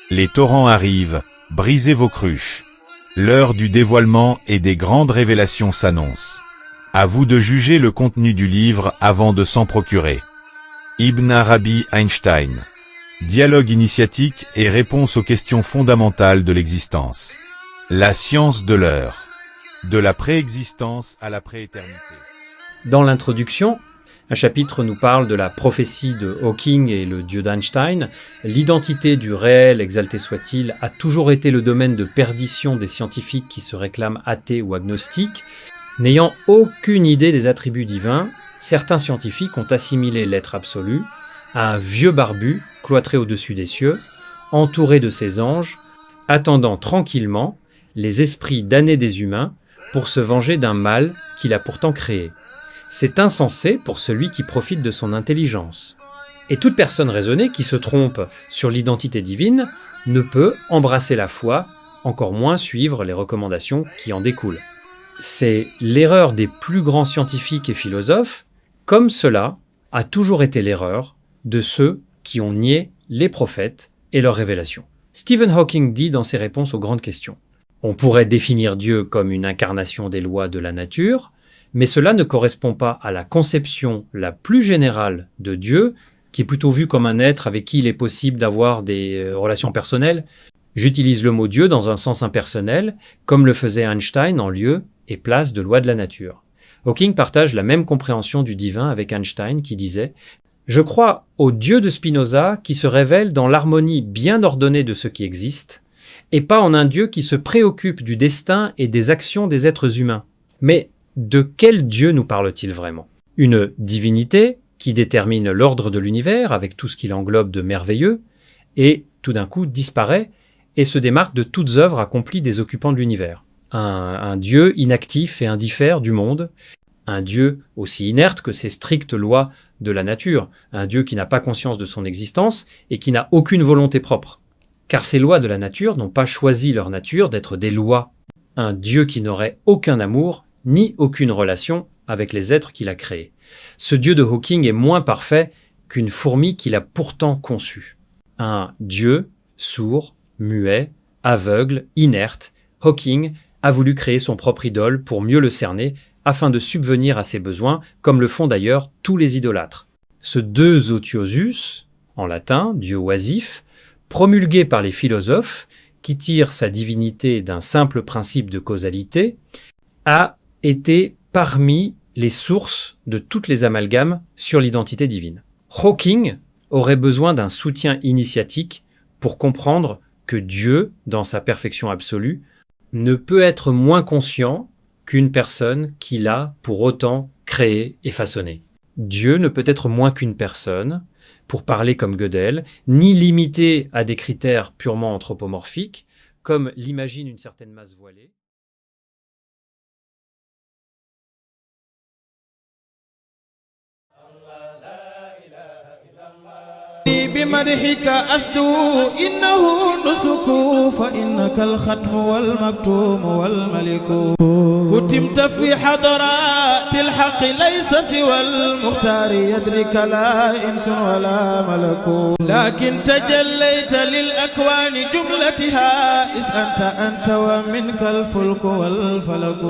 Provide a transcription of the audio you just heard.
Les torrents arrivent, brisez vos cruches. L'heure du dévoilement et des grandes révélations s'annonce. À vous de juger le contenu du livre avant de s'en procurer. Ibn Arabi Einstein. Dialogue initiatique et réponse aux questions fondamentales de l'existence. La science de l'heure. De la préexistence à la prééternité. Dans l'introduction, un chapitre nous parle de la prophétie de Hawking et le dieu d'Einstein. L'identité du réel, exalté soit-il, a toujours été le domaine de perdition des scientifiques qui se réclament athées ou agnostiques. N'ayant aucune idée des attributs divins, certains scientifiques ont assimilé l'être absolu à un vieux barbu cloîtré au-dessus des cieux, entouré de ses anges, attendant tranquillement les esprits damnés des humains pour se venger d'un mal qu'il a pourtant créé. C'est insensé pour celui qui profite de son intelligence. Et toute personne raisonnée qui se trompe sur l'identité divine ne peut embrasser la foi, encore moins suivre les recommandations qui en découlent. C'est l'erreur des plus grands scientifiques et philosophes, comme cela a toujours été l'erreur de ceux qui ont nié les prophètes et leurs révélations. Stephen Hawking dit dans ses réponses aux grandes questions: on pourrait définir Dieu comme une incarnation des lois de la nature, mais cela ne correspond pas à la conception la plus générale de Dieu, qui est plutôt vu comme un être avec qui il est possible d'avoir des relations personnelles. J'utilise le mot Dieu dans un sens impersonnel, comme le faisait Einstein en lieu et place de lois de la nature. Hawking partage la même compréhension du divin avec Einstein qui disait « Je crois au Dieu de Spinoza qui se révèle dans l'harmonie bien ordonnée de ce qui existe, et pas en un Dieu qui se préoccupe du destin et des actions des êtres humains. Mais de quel Dieu nous parle-t-il vraiment? Une divinité qui détermine l'ordre de l'univers avec tout ce qu'il englobe de merveilleux, et tout d'un coup disparaît et se démarque de toutes œuvres accomplies des occupants de l'univers. Un Dieu inactif et indiffère du monde, un Dieu aussi inerte que ces strictes lois de la nature, un Dieu qui n'a pas conscience de son existence et qui n'a aucune volonté propre. Car ces lois de la nature n'ont pas choisi leur nature d'être des lois. Un Dieu qui n'aurait aucun amour ni aucune relation avec les êtres qu'il a créés. Ce Dieu de Hawking est moins parfait qu'une fourmi qu'il a pourtant conçue. Un Dieu sourd, muet, aveugle, inerte, Hawking a voulu créer son propre idole pour mieux le cerner afin de subvenir à ses besoins, comme le font d'ailleurs tous les idolâtres. Ce Deus otiosus, en latin, Dieu oisif, promulgué par les philosophes, qui tirent sa divinité d'un simple principe de causalité, a été parmi les sources de toutes les amalgames sur l'identité divine. Hawking aurait besoin d'un soutien initiatique pour comprendre que Dieu, dans sa perfection absolue, ne peut être moins conscient qu'une personne qui l'a pour autant créé et façonné. Dieu ne peut être moins qu'une personne, pour parler comme Gödel, ni limité à des critères purement anthropomorphiques, comme l'imagine une certaine masse voilée. بمدحك أشدو إنه نسك فإنك الختم والمكتوم والملك كتمت في حضرات الحق ليس سوى المختار يدرك لا إنس ولا ملك لكن تجليت للأكوان جملتها إذ أنت ومنك الفلك والفلك